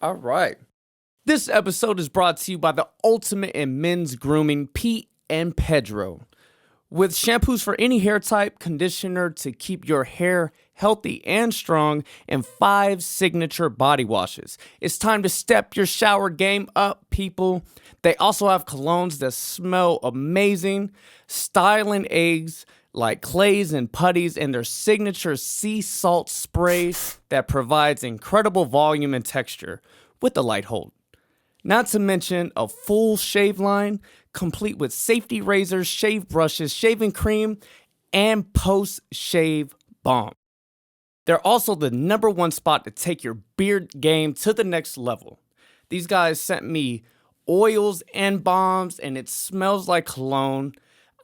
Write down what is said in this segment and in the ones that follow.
All right. This episode is brought to you by the ultimate in men's grooming, Pete and Pedro. With shampoos for any hair type, conditioner to keep your hair healthy and strong, and 5 signature body washes. It's time to step your shower game up, people. They also have colognes that smell amazing, styling eggs like clays and putties, and their signature sea salt spray that provides incredible volume and texture with a light hold. Not to mention a full shave line, complete with safety razors, shave brushes, shaving cream, and post-shave balm. They're also the #1 spot to take your beard game to the next level. These guys sent me oils and balms, and it smells like cologne.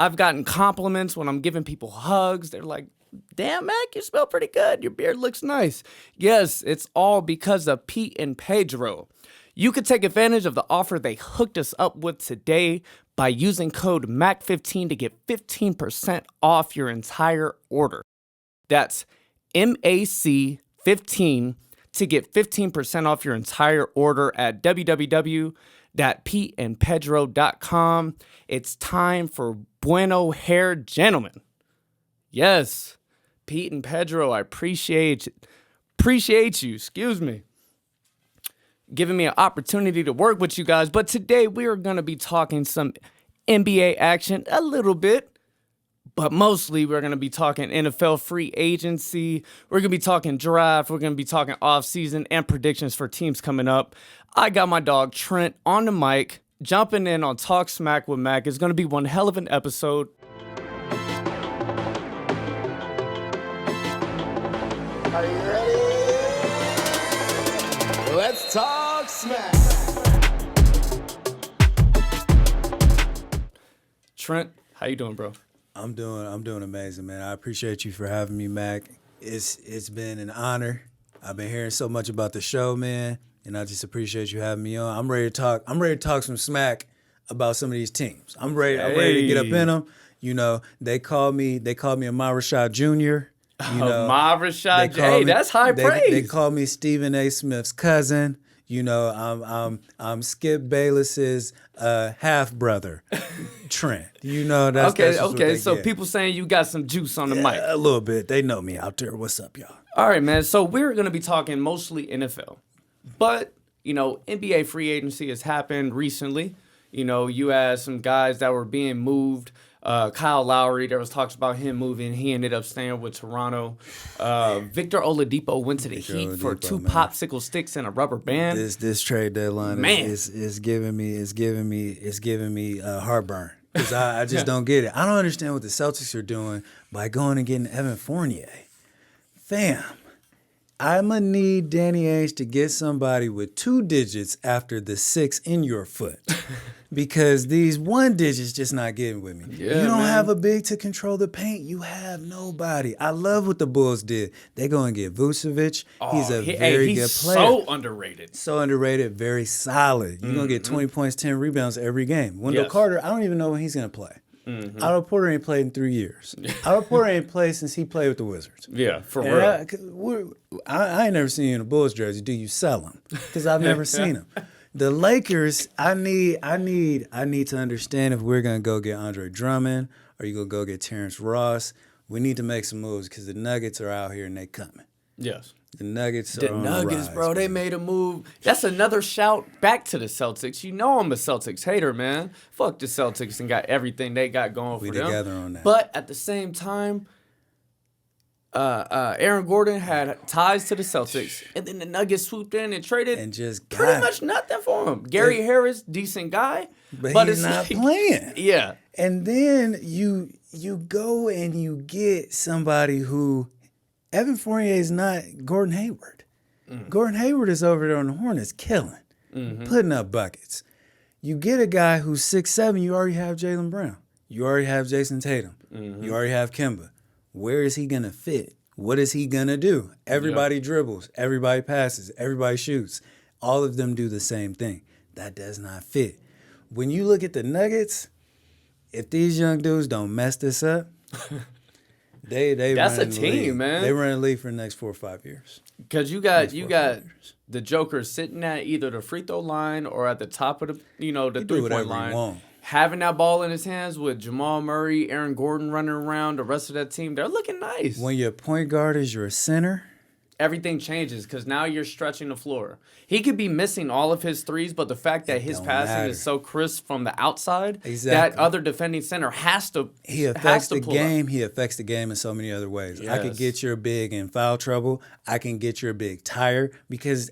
I've gotten compliments when I'm giving people hugs. They're like, "Damn, Mac, you smell pretty good. Your beard looks nice." Yes, it's all because of Pete and Pedro. You could take advantage of the offer they hooked us up with today by using code MAC15 to get 15% off your entire order. That's MAC15 to get 15% off your entire order at www.peteandpedro.com. It's time for Bueno Hair Gentlemen. Yes, Pete and Pedro, I appreciate you, giving me an opportunity to work with you guys. But today we are going to be talking some NBA action a little bit, but mostly we're going to be talking NFL free agency. We're going to be talking draft. We're going to be talking offseason and predictions for teams coming up. I got my dog Trent on the mic, jumping in on Talk Smack with Mac. It's going to be one hell of an episode. Are you ready? Let's talk smack. Trent, how you doing, bro? I'm doing amazing, man. I appreciate you for having me, Mac. It's been an honor. I've been hearing so much about the show, man, and I just appreciate you having me on. I'm ready to talk some smack about some of these teams. I'm ready to get up in them. You know, they call me a Rashad Jr. You know, Rashad, hey, that's high praise. They call me Stephen A. Smith's cousin. You know, I'm Skip Bayless's half brother, Trent. You know, that's okay. So people saying you got some juice on the mic. A little bit. They know me out there. What's up, y'all? All right, man. So we're gonna be talking mostly NFL, but you know, NBA free agency has happened recently. You know, you had some guys that were being moved. Kyle Lowry, there was talks about him moving. He ended up staying with Toronto. Victor Oladipo went to the Heat for 2 popsicle sticks and a rubber band. This trade deadline is giving me heartburn because I just don't get it. I don't understand what the Celtics are doing by going and getting Evan Fournier. Fam, I'm gonna need Danny Ainge to get somebody with 2 digits after the 6 in your foot. Because these 1 digits just not getting with me. Yeah, you don't have a big to control the paint. You have nobody. I love what the Bulls did. They go and get Vucevic. He's a very good player. So underrated. So underrated, very solid. You're going to get 20 points, 10 rebounds every game. Wendell Carter, I don't even know when he's going to play. Otto Porter ain't played in 3 years. Otto Porter ain't played since he played with the Wizards. Yeah, for real. I ain't never seen you in a Bulls jersey. Do you sell them? Because I've never seen them. The Lakers, I need to understand if we're gonna go get Andre Drummond or you gonna go get Terrence Ross. We need to make some moves because the Nuggets are out here and they coming. Yes. The Nuggets are on the rise, bro, they made a move. That's another shout back to the Celtics. You know I'm a Celtics hater, man. Fuck the Celtics and got everything they got going for them. We together on that. But at the same time, Aaron Gordon had ties to the Celtics, and then the Nuggets swooped in and traded and just pretty much nothing for him. Gary Harris, decent guy, but he's not playing. Yeah. And then you go and you get somebody who Evan Fournier is not Gordon Hayward. Gordon Hayward is over there on the Hornets killing, putting up buckets. You get a guy who's 6'7", you already have Jaylen Brown. You already have Jason Tatum. You already have Kemba. Where is he going to fit? What is he going to do? Everybody dribbles. Everybody passes. Everybody shoots. All of them do the same thing. That does not fit. When you look at the Nuggets, if these young dudes don't mess this up, they that's run a team, man. They run the league for the next 4 or 5 years. Because you got the Joker sitting at either the free throw line or at the top of the the 3-point line, having that ball in his hands with Jamal Murray, Aaron Gordon running around, the rest of that team, they're looking nice. When your point guard is your center, everything changes because now you're stretching the floor. He could be missing all of his threes, but the fact that his passing is so crisp from the outside, that other defending center has to He affects the pull game. up. He affects the game in so many other ways. Yes. I could get your big in foul trouble. I can get your big tired because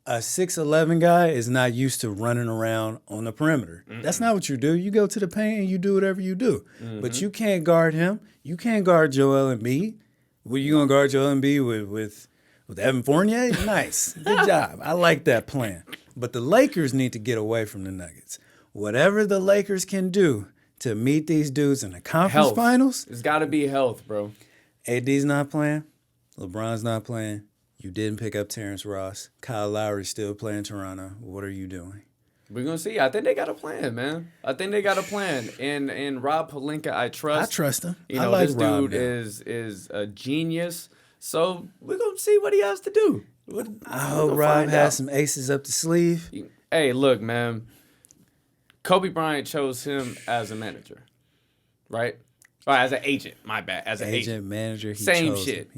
a 6'11" guy is not used to running around on the perimeter. That's not what you do. You go to the paint and you do whatever you do. But you can't guard him. You can't guard Joel Embiid. Were you going to guard Joel Embiid with Evan Fournier? Nice. Good job. I like that plan. But the Lakers need to get away from the Nuggets. Whatever the Lakers can do to meet these dudes in the conference finals. It's got to be health, bro. AD's not playing. LeBron's not playing. You didn't pick up Terrence Ross. Kyle Lowry's still playing Toronto. What are you doing? We're going to see. I think they got a plan, man. I think they got a plan. And Rob Pelinka, I trust. I trust him. I like this dude is a genius. So we're going to see what he has to do. I hope Rob has some aces up the sleeve. Hey, look, man. Kobe Bryant chose him as a manager, right? Or as an agent, my bad. As an agent. Manager, Same shit.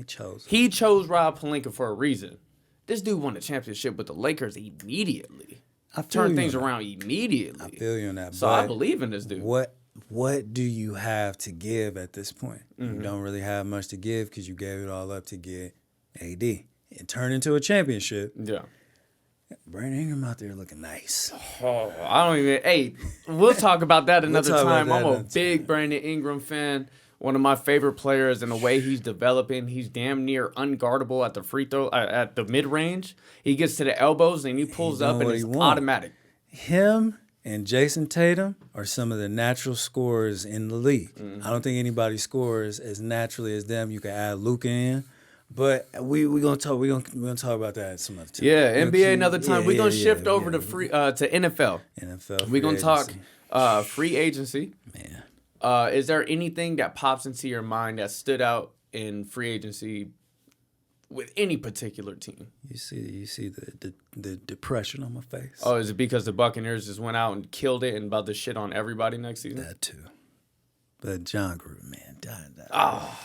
He chose Rob Pelinka for a reason. This dude won the championship with the Lakers immediately. I Turned things around immediately. I feel you on that. So I believe in this dude. What do you have to give at this point? You don't really have much to give because you gave it all up to get AD. It turned into a championship. Yeah. Brandon Ingram out there looking nice. Oh, I don't even. Hey, we'll talk about that another time. I'm a big Brandon Ingram fan. One of my favorite players, and the way he's developing, he's damn near unguardable at the free throw, at the mid range. He gets to the elbows and he pulls up, and it's automatic. Him and Jason Tatum are some of the natural scorers in the league. I don't think anybody scores as naturally as them. You can add Luka in. But we're gonna talk about that some other time. Yeah, NBA another time. We're gonna shift over to NFL. NFL. We're gonna talk free agency. Man. Is there anything that pops into your mind that stood out in free agency with any particular team? You see the depression on my face. Oh, is it because the Buccaneers just went out and killed it and about to shit on everybody next season? That too. But John Gruden, man, die. Oh.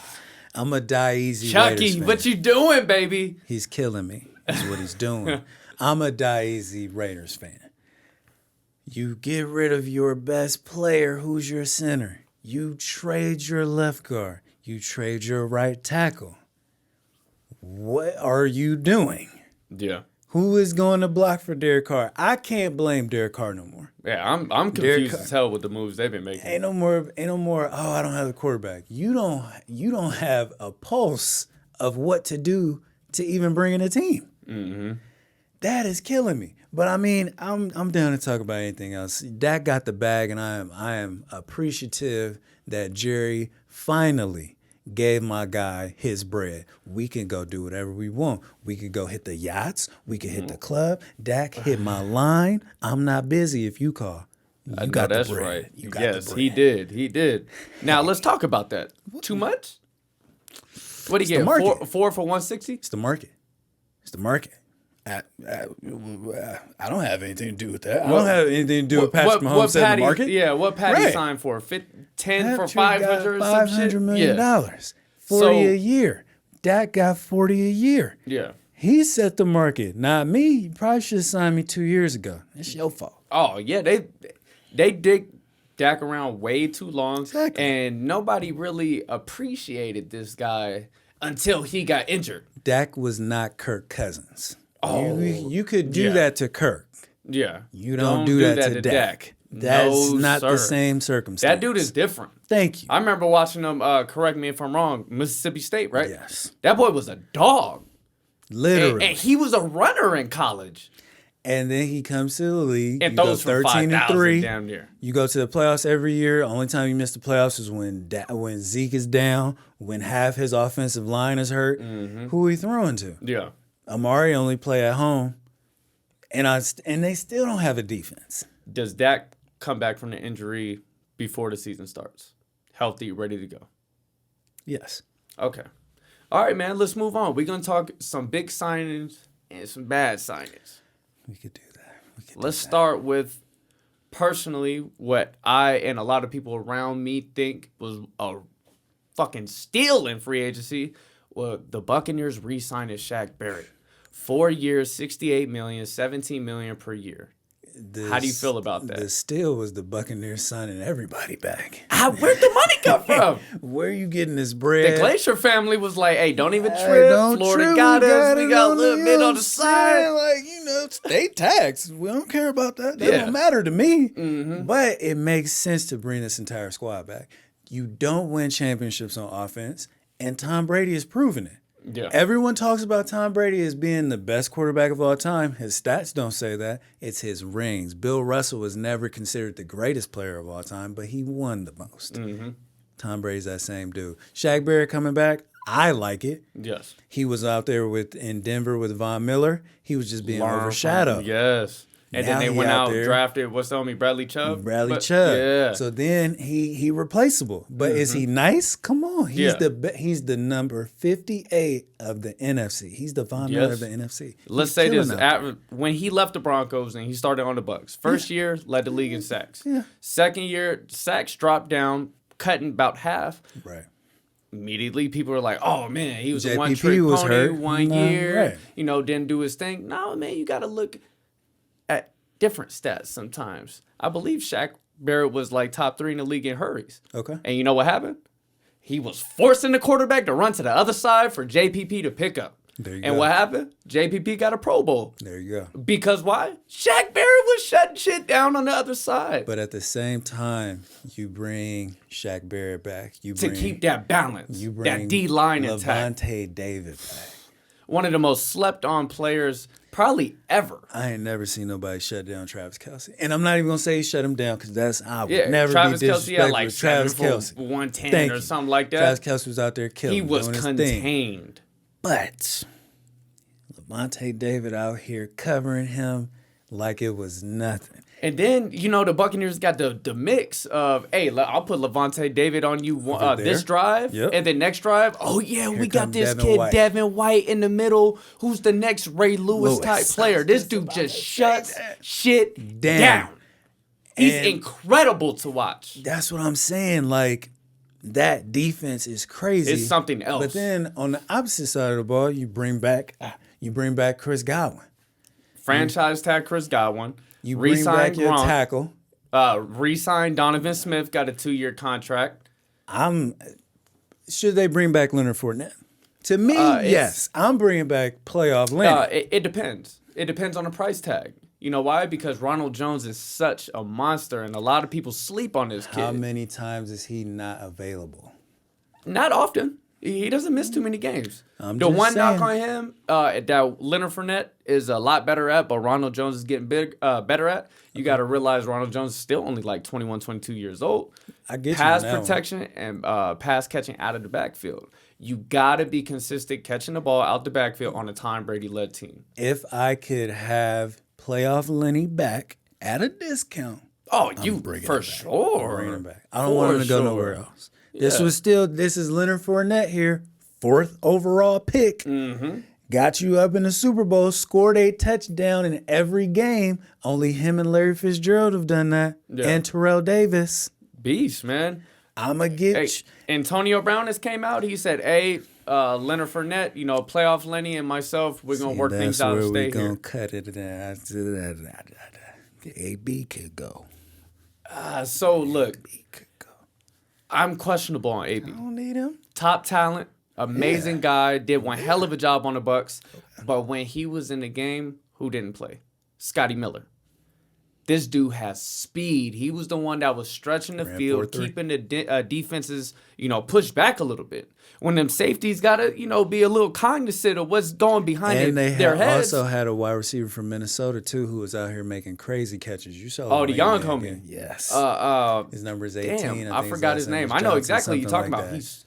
I'm a die easy. Chucky, what you doing, baby? He's killing me. That's what he's doing. I'm a die easy Raiders fan. You get rid of your best player, who's your center. You trade your left guard. You trade your right tackle. What are you doing? Yeah. Who is going to block for Derek Carr? I can't blame Derek Carr no more. Yeah, I'm confused as hell with the moves they've been making. Ain't no more. Oh, I don't have the quarterback. You don't have a pulse of what to do to even bring in a team. Mm-hmm. That is killing me. But I mean, I'm down to talk about anything else. Dak got the bag, and I am appreciative that Jerry finally gave my guy his bread. We can go do whatever we want. We could go hit the yachts. We could hit the club. Dak hit my line. I'm not busy if you call. You got the bread. Right. You got yes, the bread. He did. Now let's talk about that. Too much? What do you get? Four for 160? It's the market. I don't have anything to do with that. I don't have anything to do with Patrick Mahomes setting the market. Yeah, what Patty signed for? 10 for 500 or some shit? $500 million. 40 a year. Dak got 40 a year. Yeah. He set the market, not me. You probably should have signed me 2 years ago. It's your fault. Oh, yeah. They dig Dak around way too long. Exactly. And nobody really appreciated this guy until he got injured. Dak was not Kirk Cousins. Oh, you could do that to Kirk. Yeah. You don't do that to Dak. That's not the same circumstance. That dude is different. Thank you. I remember watching him, correct me if I'm wrong, Mississippi State, right? Yes. That boy was a dog. Literally. And he was a runner in college. And then he comes to the league. And throws for 13-3. Damn near. You go to the playoffs every year. Only time you miss the playoffs is when Zeke is down, when half his offensive line is hurt. Mm-hmm. Who are you throwing to? Yeah. Amari only play at home, and they still don't have a defense. Does Dak come back from the injury before the season starts? Healthy, ready to go? Yes. Okay. All right, man, let's move on. We're going to talk some big signings and some bad signings. We could do that. Let's start with, personally, what I and a lot of people around me think was a fucking steal in free agency. Well, the Buccaneers re-signed Shaq Barrett. 4 years, $68 million, $17 million per year. How do you feel about that? The steal was the Buccaneers signing everybody back. Where'd the money come from? Where are you getting this bread? The Glacier family was like, hey, don't even trip. Florida got us. We got a little bit on the side. Like, state tax. We don't care about that. That don't matter to me. Mm-hmm. But it makes sense to bring this entire squad back. You don't win championships on offense, and Tom Brady has proven it. Yeah. Everyone talks about Tom Brady as being the best quarterback of all time. His stats don't say that. It's his rings. Bill Russell was never considered the greatest player of all time, but he won the most. Mm-hmm. Tom Brady's that same dude. Shaq Barrett coming back, I like it. Yes. He was out there in Denver with Von Miller. He was just being overshadowed. Yes. And now then they went out drafted, what's the homie, Bradley Chubb? Chubb. Yeah. So then he replaceable. But is he nice? Come on. He's the number 58 of the NFC. He's the Von Miller of the NFC. Let's say this. When he left the Broncos and he started on the Bucs, first year, led the league in sacks. Yeah. Second year, sacks dropped down, cutting about half. Right. Immediately, people were like, oh, man, he was JPP a one-trick was pony, hurt. 1 year, right. Didn't do his thing. No, man, you got to look at different stats sometimes. I believe Shaq Barrett was like top 3 in the league in hurries. Okay. And you know what happened? He was forcing the quarterback to run to the other side for JPP to pick up. There you go. And what happened? JPP got a Pro Bowl. There you go. Because why? Shaq Barrett was shutting shit down on the other side. But at the same time, you bring Shaq Barrett back. To keep that balance. You bring that D-line intact. Levante David back. One of the most slept-on players probably ever. I ain't never seen nobody shut down Travis Kelce. And I'm not even going to say shut him down because I would never Travis be disrespectful. Kelce had like Travis 110 or something like that. Travis Kelce was out there killing. He was contained. But Levante David out here covering him like it was nothing. And then, the Buccaneers got the mix of, hey, I'll put Levante David on you this drive. Yep. And then next drive, we got this kid, Devon White, in the middle, who's the next Ray Lewis type player. This dude just shuts shit down. He's incredible to watch. That's what I'm saying. Like, that defense is crazy. It's something else. But then on the opposite side of the ball, you bring back Chris Godwin. Franchise tag Chris Godwin. You bring back your tackle. Re-sign Donovan Smith, got a 2-year contract. Should they bring back Leonard Fournette? To me, yes. I'm bringing back playoff Leonard. It depends. It depends on the price tag. You know why? Because Ronald Jones is such a monster, and a lot of people sleep on this kid. How many times is he not available? Not often. He doesn't miss too many games. The one knock on him that Leonard Fournette is a lot better at, but Ronald Jones is getting better at, you got to realize Ronald Jones is still only like 21, 22 years old. I get pass protection and pass catching out of the backfield. You got to be consistent catching the ball out the backfield on a Tom Brady-led team. If I could have playoff Lenny back at a discount, you for sure. Bring him back. I don't want him to go nowhere else. This is Leonard Fournette here, 4th overall pick. Mm-hmm. Got you up in the Super Bowl, scored a touchdown in every game. Only him and Larry Fitzgerald have done that. Yeah. And Terrell Davis. Beast, man. I'ma get Antonio Brown has came out. He said, hey, Leonard Fournette, playoff Lenny and myself, we're going to work things out and stay here. We're going to cut it. AB could go. So, look. I'm questionable on AB. I don't need him. Top talent, amazing guy, did one hell of a job on the Bucs. But when he was in the game, who didn't play? Scotty Miller. This dude has speed. He was the one that was stretching the field, keeping the defenses, pushed back a little bit. When them safeties got to, be a little cognizant of what's going behind their heads. Also had a wide receiver from Minnesota, too, who was out here making crazy catches. You saw the young homie. Yes. His number is 18. Damn, I forgot his name. I know exactly what you're talking about. He's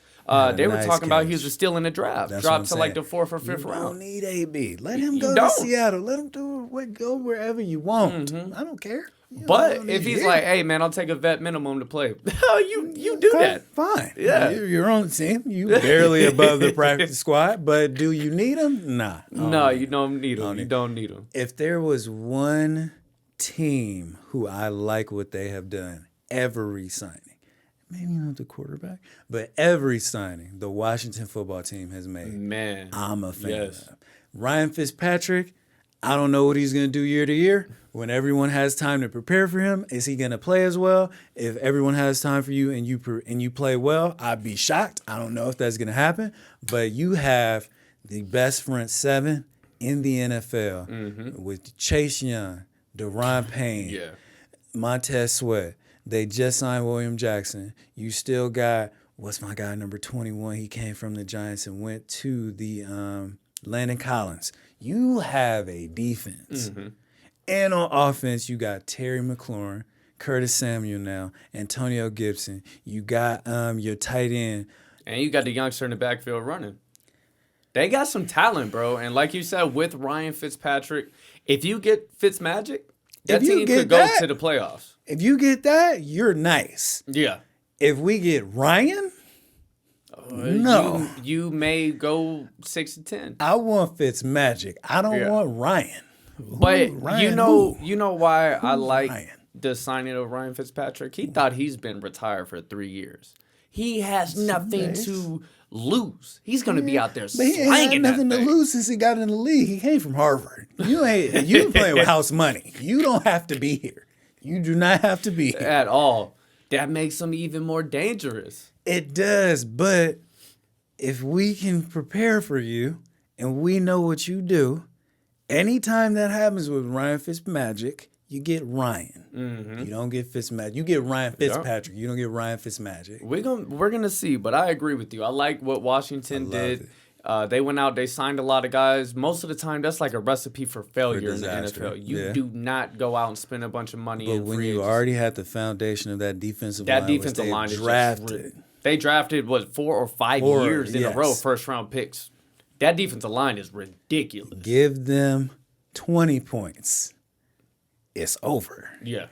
They were nice talking about he catch. was a steal in the draft. That's Dropped what to I'm like saying. the 4th or 5th You don't round. need AB. Let him You go to don't. Seattle. Let him go wherever you want. I don't care. You But don't if need he's it. like, hey, man, I'll take a vet minimum to play. you do Okay, that. fine. Yeah. You're on the team. You barely above the practice squad, but do you need him? Nah. No, you don't need him. You don't need him. If there was one team who I like what they have done, every signing, maybe not the quarterback, but every signing the Washington football team has made, Man. I'm a fan Yes. of. Ryan Fitzpatrick, I don't know what he's going to do year to year. When everyone has time to prepare for him, is he going to play as well? If everyone has time for you and you play well, I'd be shocked. I don't know if that's going to happen, but you have the best front seven in the NFL with Chase Young, Deron Payne, Yeah. Montez Sweat. They just signed William Jackson. You still got, what's my guy, number 21? He came from the Giants and went to the Landon Collins. You have a defense. And on offense, you got Terry McLaurin, Curtis Samuel now, Antonio Gibson. You got your tight end. And you got the youngster in the backfield running. They got some talent, bro. And like you said, with Ryan Fitzpatrick, if you get Fitzmagic, that If you team get could go that- to the playoffs. If you get that, you're nice. Yeah. If we get Ryan, no. You may go 6-10. I want Fitzmagic. I don't Yeah. want Ryan. But Ryan you know why I like Ryan? the signing of Ryan Fitzpatrick? He thought he's been retired for 3 years. He has nothing days. to lose. He's going to be out there But he ain't slanging had nothing that to thing. lose since he got in the league. He came from Harvard. You playing with house money. You don't have to be here. You do not have to be here. At all. That makes him even more dangerous. It does, but if we can prepare for you and we know what you do, anytime that happens with Ryan Fitzmagic, you get Ryan. You don't get Fitzmagic. You get Ryan Fitzpatrick. You don't get Ryan Fitzmagic. We're gonna see, but I agree with you. I like what Washington did. They went out, they signed a lot of guys. Most of the time, that's like a recipe for failure in the disaster. NFL. You Yeah. do not go out and spend a bunch of money But in when free you agency. already had the foundation of that defensive line, That which defensive they line is drafted. they drafted 4 or 5 Four, years in a row, yes. 1st-round picks. That defensive line is ridiculous. Give them 20 points. It's over. Yeah.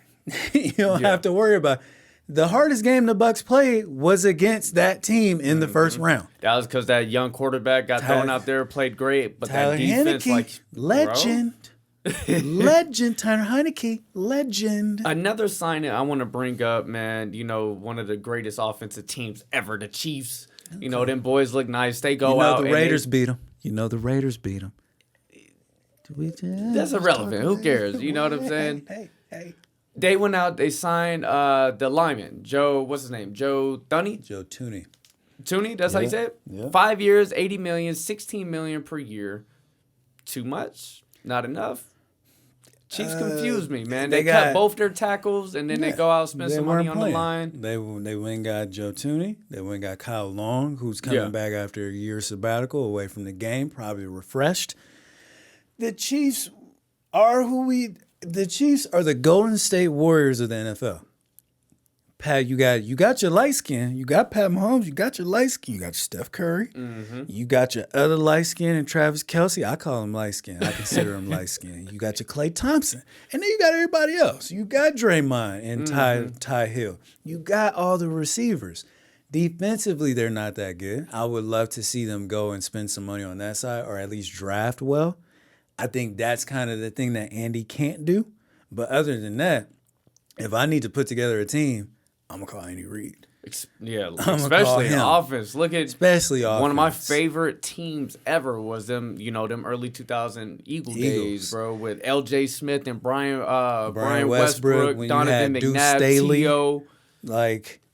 You don't have to worry about. The hardest game the Bucs played was against that team in the first round. That was because that young quarterback got thrown out there, played great, but Tyler that defense, Heineke, legend. Legend, Tyler Heineke, legend. Another signing I want to bring up, man, one of the greatest offensive teams ever, the Chiefs. Them boys look nice. They go out. The Raiders beat them. The Raiders beat them. That's irrelevant. Who cares? You know what I'm saying? Hey. They went out. They signed the lineman, Joe. What's his name? Joe Thuney. Joe Tooney. Tooney. That's how you say it. Yeah. 5 years, $80 million, $16 million per year. Too much? Not enough. Chiefs confused me, man. They cut both their tackles, and then they go out and spend some money on the line. They went and got Joe Tooney. They went and got Kyle Long, who's coming back after a year sabbatical away from the game, probably refreshed. The Chiefs are the Chiefs are the Golden State Warriors of the NFL. Pat, you got your light skin. You got Pat Mahomes. You got your light skin. You got your Steph Curry. You got your other light skin and Travis Kelce. I call him light skin. I consider him light skin. You got your Klay Thompson. And then you got everybody else. You got Draymond and Ty Hill. You got all the receivers. Defensively, they're not that good. I would love to see them go and spend some money on that side or at least draft well. I think that's kind of the thing that Andy can't do. But other than that, if I need to put together a team, I'm going to call Andy Reid. Yeah, call especially him. offense. Look at Especially offense. one of my favorite teams ever was them early 2000 Eagles days, bro, with L.J. Smith and Brian Westbrook, when you Donovan had Deuce McNabb, Staley. T.O.,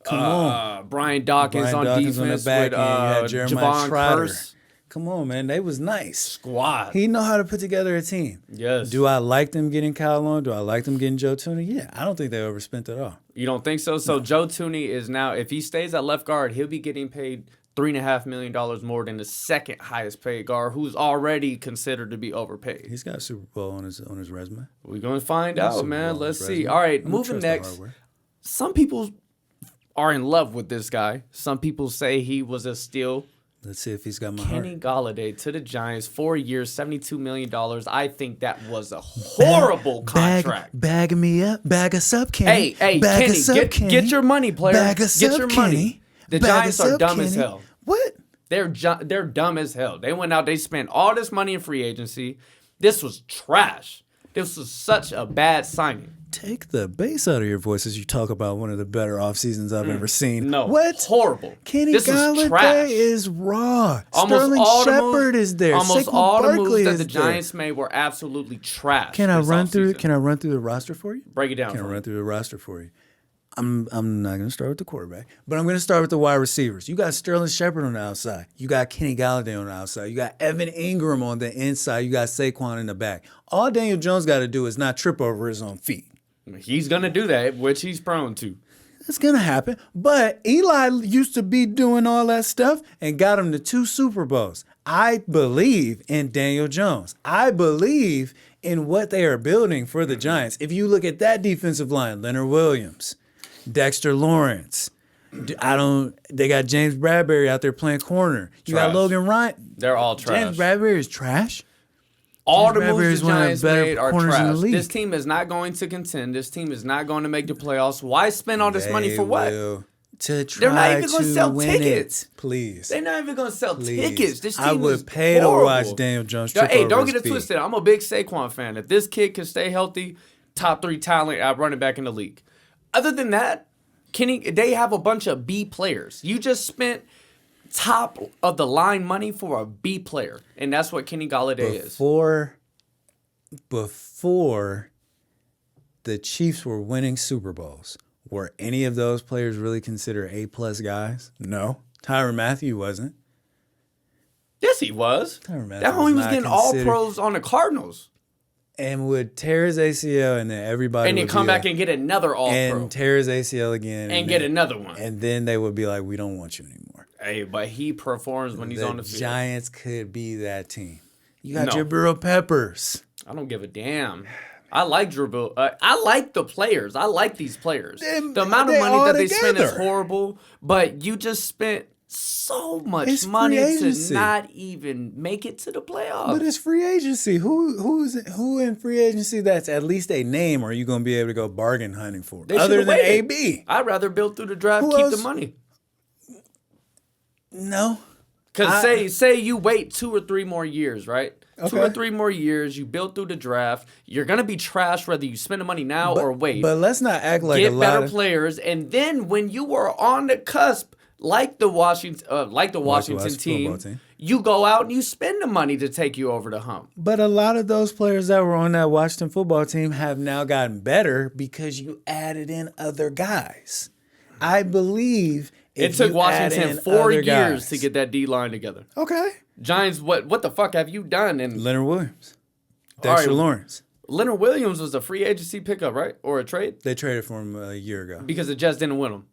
Come on. Brian Dawkins on defense on the back with end. You had Jeremiah Javon Trotter. Curse. Come on, man. They was nice. Squad. He know how to put together a team. Yes. Do I like them getting Kyle Long? Do I like them getting Joe Tooney? Yeah. I don't think they overspent at all. You don't think so? So Joe Tooney is now, if he stays at left guard, he'll be getting paid $3.5 million more than the second highest paid guard, who's already considered to be overpaid. He's got a Super Bowl on his resume. We're going to find out, man. Let's see. resume. All right, I'm moving trust the next. hardware. Some people are in love with this guy. Some people say he was a steal. Let's see if he's got my Kenny heart. Golladay to the Giants, 4 years, $72 million. I think that was a horrible contract. Bag me up. Bag us up, Kenny. Hey, bag Kenny, us up, Kenny. get your money, player. Bag us Get up, your Kenny. money. The Bag Giants us are up, dumb as Kenny. hell. What? They're dumb as hell. They went out, they spent all this money in free agency. This was trash. This was such a bad signing. Take the bass out of your voice as you talk about one of the better off seasons I've ever seen. No, what? Horrible. Kenny this was trash. Golladay is raw. Almost Sterling all the Shepard moves, is there. Almost Saquon all the Barkley moves that is the there. Giants made were absolutely trash. Can I this run through? offseason. Can I run through the roster for you? Break it down? Can I for me. run through the roster for you? I'm not going to start with the quarterback, but I'm going to start with the wide receivers. You got Sterling Shepard on the outside. You got Kenny Golladay on the outside. You got Evan Ingram on the inside. You got Saquon in the back. All Daniel Jones got to do is not trip over his own feet. He's gonna do that, which he's prone to. It's going to happen. But Eli used to be doing all that stuff and got him to 2 Super Bowls. I believe in Daniel Jones. I believe in what they are building for the Giants. If you look at that defensive line, Leonard Williams, Dexter Lawrence. They got James Bradbury out there playing corner. You Trash. got Logan Ryan. They're all trash. James Bradbury is trash. All James the Bradbury moves is the one of the Giants better made are corners in the trash. league. This team is not going to contend. This team is not going to make the playoffs. Why spend all this money for what? To try They're not even going to to sell win tickets. it. Please. They're not even going to sell Please. tickets. This team I would is pay horrible. to watch Daniel Jones trip Hey, over don't his get it feet. twisted. I'm a big Saquon fan. If this kid can stay healthy, top 3 talent at running back in the league. Other than that, they have a bunch of B players. You just spent top of the line money for a B player, and that's what Kenny Golladay is. Before the Chiefs were winning Super Bowls, were any of those players really considered A-plus guys? No. Tyrann Mathieu wasn't. Yes, he was. Tyrann Mathieu That homie was not getting all considered. pros on the Cardinals. And would tear his ACL, and then everybody And then would come be back like, and get another all and pro. tear his ACL again. And get another one. And then they would be like, we don't want you anymore. Hey, but he performs when he's on the field. Giants could be that team. You got No. Jabril Peppers. I don't give a damn. I like Drew Bill. I like the players. I like these players. The amount of they money all that they spend is together. horrible, but you just spent so much It's free money to agency. not even make it to the playoffs. But it's free agency. Who in free agency that's at least a name are you going to be able to go bargain hunting for? They Other should've than waited. AB. I'd rather build through the draft, Who keep else? the money. No. Because say you wait 2 or 3 more years, right? 2 or Okay. 3 more years, you build through the draft. You're gonna be trash whether you spend the money now or wait. But let's not act like Get a lot better of players, and then when you were on the cusp, like the Washington football team, team. you go out and you spend the money to take you over the hump. But a lot of those players that were on that Washington football team have now gotten better because you added in other guys. I believe It if took you add Washington in 4 other years guys- to get that D line together. Okay. Giants, what the fuck have you done? And Leonard Williams. Dexter right. Lawrence. Leonard Williams was a free agency pickup, right? Or a trade? They traded for him a year ago. Because the Jets didn't win him.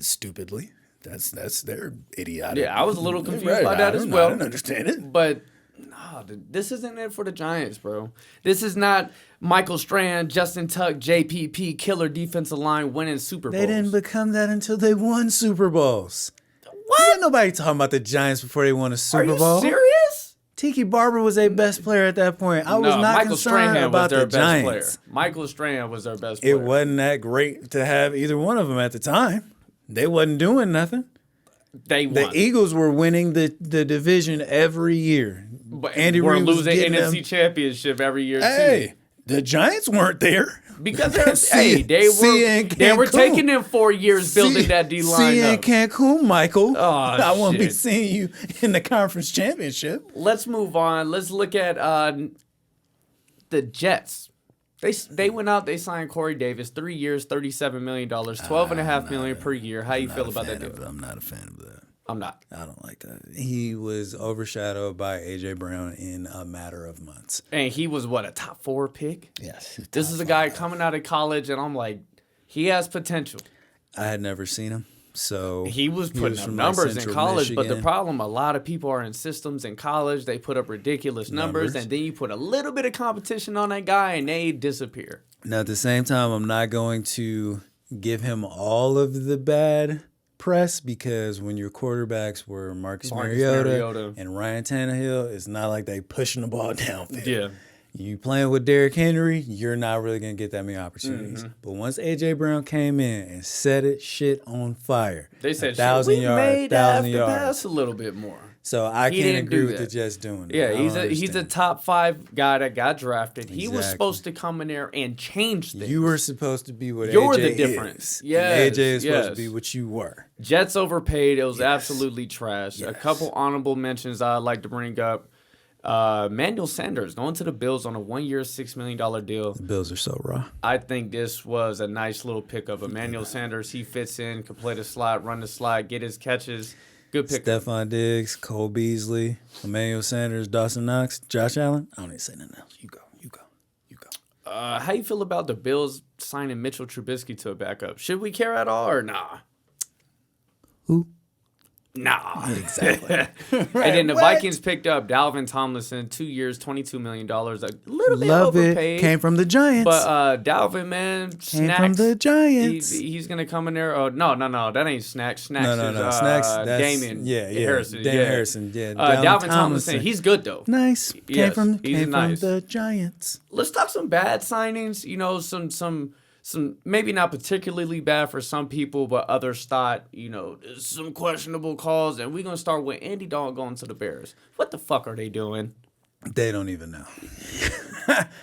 Stupidly. That's their idiotic. Yeah, I was a little confused Right, by that as well. I didn't understand it. But no, this isn't it for the Giants, bro. This is not Michael Strand, Justin Tuck, JPP, killer defensive line winning Super Bowls. They didn't become that until they won Super Bowls. What? Ain't nobody talking about the Giants before they won a Super Are you Bowl. serious? Tiki Barber was their best player at that point. I was No, not Michael concerned Strahan was about their the best Giants. player. Michael Strahan was their best player. It wasn't that great to have either one of them at the time. They wasn't doing nothing. They The won. Eagles were winning the division every year. But Andy we're Reid was losing getting NFC them. championship every year Hey, too. the Giants weren't there. Because they See you in they were Cancun. taking them 4 years building that D line See you in up. Cancun, Michael. Oh, I won't be shit. seeing you in the conference championship. Let's move on. Let's look at the Jets. They went out. They signed Corey Davis, 3 years, $37 million, $12.5 million per year. How you feel about that deal? I'm not a fan of that. I'm not. I don't like that. He was overshadowed by A.J. Brown in a matter of months. And he was what, a top 4 pick? Yes. This is a guy coming out of college, and I'm like, he has potential. I had never seen him, so He was putting up from, numbers in Central college, but the Michigan. problem, a lot of people are in systems in college. They put up ridiculous numbers, and then you put a little bit of competition on that guy, and they disappear. Now, at the same time, I'm not going to give him all of the bad press because when your quarterbacks were Marcus Mariota and Ryan Tannehill, it's not like they pushing the ball downfield. Yeah. You playing with Derrick Henry, you're not really going to get that many opportunities. But once A.J. Brown came in and set it shit on fire, They said, 1,000 we yards, made have 1,000 to yards. pass a little bit more. So I He can't didn't agree do with that. the Jets doing that. Yeah, I don't he's a understand. top 5 guy that got drafted. He was Exactly. supposed to come in there and change things. You were supposed to be what You're AJ the difference. is. Yes, AJ is supposed to yes. be what you were. Jets overpaid. It was absolutely trash. A Yes. couple honorable mentions I'd like to bring up. Manuel Sanders going to the Bills on a 1-year, $6 million deal. The Bills are so raw. I think this was a nice little pickup. Emmanuel Sanders, he fits in, can play the slot, run the slot, get his catches. Good pick. Stephon Diggs, Cole Beasley, Emmanuel Sanders, Dawson Knox, Josh Allen. I don't need to say nothing else. You go. How you feel about the Bills signing Mitchell Trubisky to a backup? Should we care at all or nah? Who? Nah. Exactly. And then the Vikings picked up Dalvin Tomlinson, 2 years, $22 million. A little bit Love overpaid. it. Came from the Giants. But Dalvin, man, Came Snacks. from the Giants. He's going to come in there. Oh, no. That ain't Snacks. Snacks No. is Snacks. That's, Damon Harrison. Harrison. Damon Harrison. Yeah. Dalvin Tomlinson. He's good, though. Nice. Came Yes, from he's nice. the Giants. Let's talk some bad signings. You know, some maybe not particularly bad for some people, but others thought, some questionable calls. And we're going to start with Andy Dalton going to the Bears. What the fuck are they doing? They don't even know.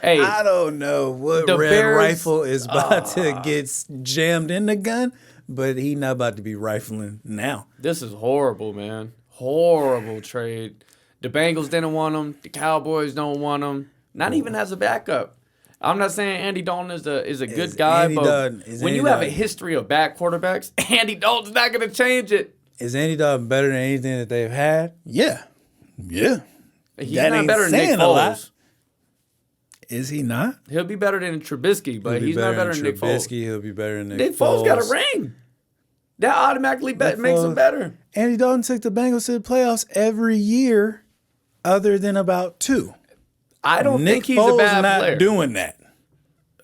Hey, I don't know what the Red Bears- Rifle is about to get jammed in the gun, but he not about to be rifling now. this is horrible, man. Horrible trade. The Bengals didn't want him. The Cowboys don't want him. Not even as a backup. I'm not saying Andy Dalton is a good guy, Andy but Dalton- is when Andy you have a Dalton- history of bad quarterbacks, Andy Dalton's not going to change it. Is Andy Dalton better than anything that they've had? Yeah. He's That not ain't better than Nick saying a lot. Foles. Is he not? He'll be better than Trubisky, but He'll be he's not better than Nick Foles. Trubisky. He'll be better than Nick Foles got a ring. That automatically makes him Foles- better. Andy Dalton took the Bengals to the playoffs every year other than about 2. I don't Nick think he's Foles a bad not player. doing that.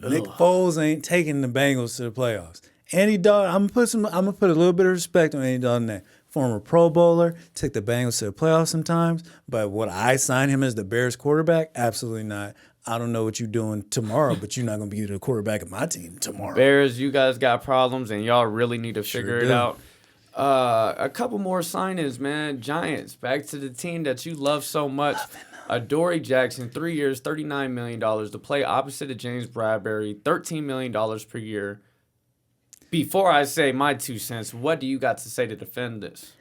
Nick Foles ain't taking the Bengals to the playoffs. Andy Dalton, I'm gonna put a little bit of respect on Andy Dalton. That former Pro Bowler, took the Bengals to the playoffs sometimes. But would I sign him as the Bears quarterback? Absolutely not. I don't know what you're doing tomorrow, but you're not gonna be the quarterback of my team tomorrow. Bears, you guys got problems, and y'all really need to figure it do. out. A couple more signings, man. Giants, back to the team that you love so much. Adoree Jackson, 3 years, $39 million to play opposite of James Bradbury, $13 million per year. Before I say my 2 cents, what do you got to say to defend this?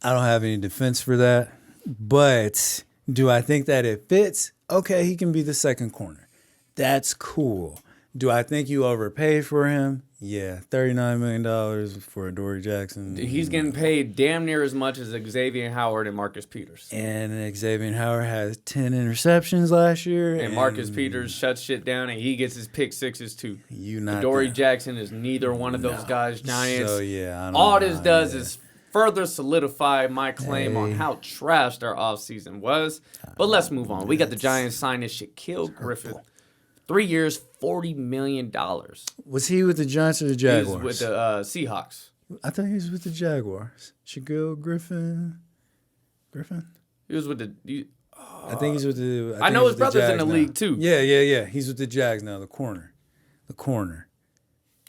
I don't have any defense for that. But do I think that it fits? Okay, he can be the second corner. That's cool. Do I think you overpaid for him? Yeah, $39 million for Adoree Jackson. He's getting paid damn near as much as Xavier Howard and Marcus Peters. And Xavier Howard has 10 interceptions last year. And Marcus Peters shuts shit down, and he gets his pick sixes too. You not Adoree that. Jackson is neither one of those guys. Giants. So, yeah, I don't All know this how does that- is further solidify my claim on how trash their offseason was. But let's move on. We got the Giants signing Shaquille Griffin. 3 years, $40 million. Was he with the Giants or the He Jaguars? was with the Seahawks. I thought he was with the Jaguars. Shaquille Griffin? He was with the... I think he's with the... I know he's his with the brother's in Jags the now. league, too. Yeah. He's with the Jags now, the corner.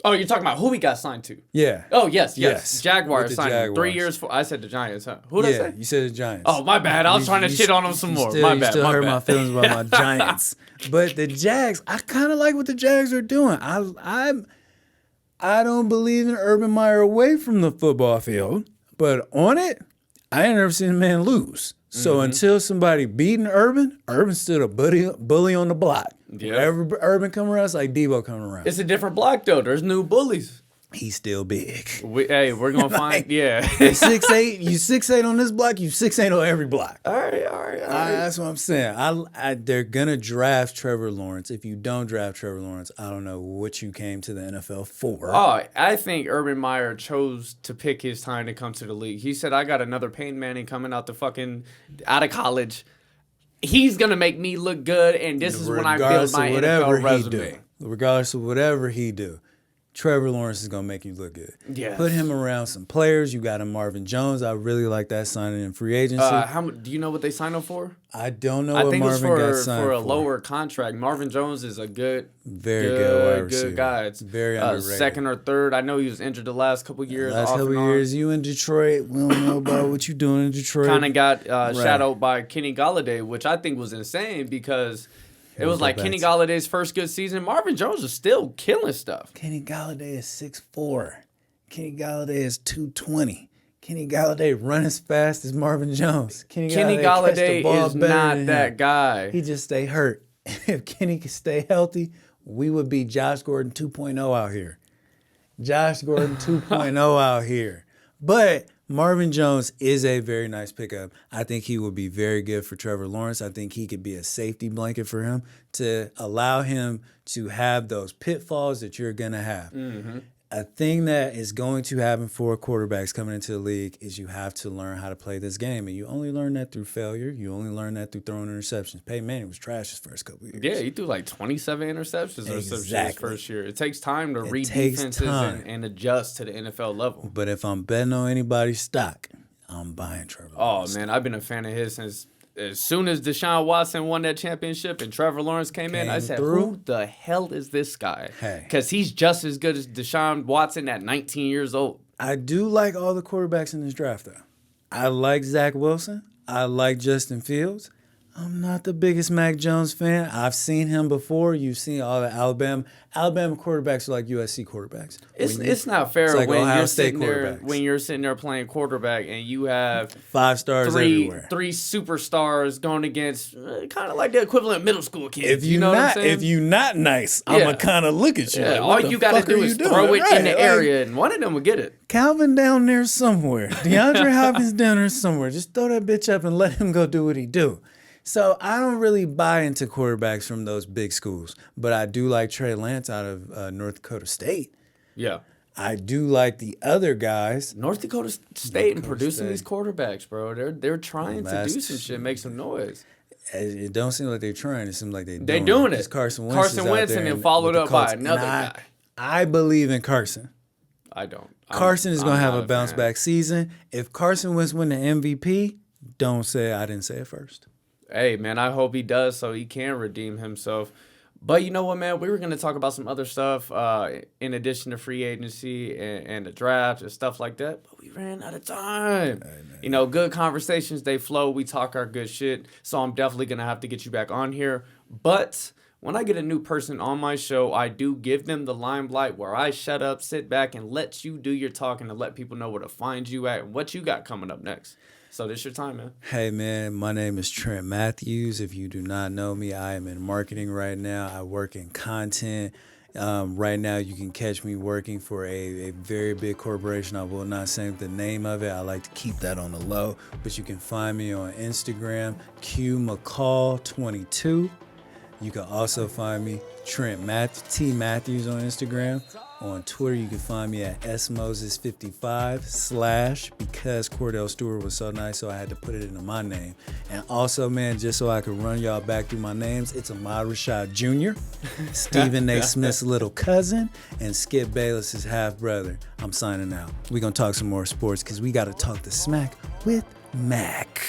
Oh, you're talking about who he got signed to? Yeah. Oh, yes. Yes. Jaguars With the signed him. 3 Jaguars. years for... I said the Giants, huh? Who did I say? You said the Giants. Oh, my bad. I was trying to shit on him some more. My You bad. still My hurt bad. my feelings about my Giants. But the Jags, I kind of like what the Jags are doing. I don't believe in Urban Meyer away from the football field, but on it, I ain't never seen a man lose. So until somebody beating Urban's still a bully on the block. Yeah. Whenever Urban come around, it's like Debo coming around. It's a different block, though. There's new bullies. He's still big. We're going to find... Yeah. You 6'8", you 6'8" on this block, you 6'8" on every block. All right. That's what I'm saying. They're going to draft Trevor Lawrence. If you don't draft Trevor Lawrence, I don't know what you came to the NFL for. Oh, I think Urban Meyer chose to pick his time to come to the league. He said, I got another Peyton Manning coming out of college. He's going to make me look good, and this is when I build my NFL resume. Regardless of whatever he do. Trevor Lawrence is going to make you look good. Yes. Put him around some players. You got a Marvin Jones. I really like that signing in free agency. Do you know what they signed him for? I don't know I what think Marvin it was got signed for a lower contract. Marvin Jones is a very good wide receiver. Good guy. It's very underrated. Second or third. I know he was injured the last couple of years. You in Detroit. We don't know about what you doing in Detroit. Kind of got shadowed by Kenny Golladay, which I think was insane because it was like Kenny Galladay's first good season. Marvin Jones is still killing stuff. Kenny Golladay is 6'4". Kenny Golladay is 220. Kenny Golladay run as fast as Marvin Jones. Kenny Golladay is not that guy. He just stay hurt. If Kenny could stay healthy, we would be Josh Gordon 2.0 out here. Josh Gordon 2.0 out here. But Marvin Jones is a very nice pickup. I think he will be very good for Trevor Lawrence. I think he could be a safety blanket for him to allow him to have those pitfalls that you're going to have. Mm-hmm. A thing that is going to happen for quarterbacks coming into the league is you have to learn how to play this game. And you only learn that through failure. You only learn that through throwing interceptions. Peyton Manning was trash his first couple of years. Yeah, he threw like 27 interceptions or something his first year. It takes time to read defenses and adjust to the NFL level. But if I'm betting on anybody's stock, I'm buying Trevor Lawrence. Oh, man, I've been a fan of his since as soon as Deshaun Watson won that championship and Trevor Lawrence came in, I said, who the hell is this guy? Because he's just as good as Deshaun Watson at 19 years old. I do like all the quarterbacks in this draft, though. I like Zach Wilson. I like Justin Fields. I'm not the biggest Mac Jones fan. I've seen him before. You've seen all the Alabama quarterbacks are like USC quarterbacks. It's not fair when you're sitting there playing quarterback and you have 5 stars everywhere. 3 superstars going against kind of like the equivalent of middle school kids. If you're not nice, I'm gonna kind of look at you. Yeah, all you got to do is throw it in the area, and one of them will get it. Calvin down there somewhere. DeAndre Hopkins down there somewhere. Just throw that bitch up and let him go do what he do. So I don't really buy into quarterbacks from those big schools, but I do like Trey Lance out of North Dakota State. Yeah. I do like the other guys. North Dakota State and producing these quarterbacks, bro. They're trying to do some shit, make some noise. It don't seem like they're trying. It seems like they're doing it. Carson Wentz and then followed up by another guy. I believe in Carson. I don't. Carson is going to have a bounce back season. If Carson Wentz win the MVP, don't say I didn't say it first. Hey, man, I hope he does so he can redeem himself. But you know what, man? We were going to talk about some other stuff in addition to free agency and the draft and stuff like that. But we ran out of time. Hey, good conversations, they flow. We talk our good shit. So I'm definitely going to have to get you back on here. But when I get a new person on my show, I do give them the limelight where I shut up, sit back, and let you do your talking to let people know where to find you at and what you got coming up next. So this your time, man. Hey, man, my name is Trent Matthews. If you do not know me, I am in marketing right now. I work in content. Right now, you can catch me working for a very big corporation. I will not say the name of it. I like to keep that on the low. But you can find me on Instagram, QMcCall22. You can also find me, T Matthews on Instagram. On Twitter, you can find me at smoses55 / because Cordell Stewart was so nice, so I had to put it into my name. And also, man, just so I could run y'all back through my names, it's Ahmad Rashad Jr., Stephen A. Smith's little cousin, and Skip Bayless's half brother. I'm signing out. We're going to talk some more sports because we got to talk the smack with Mac.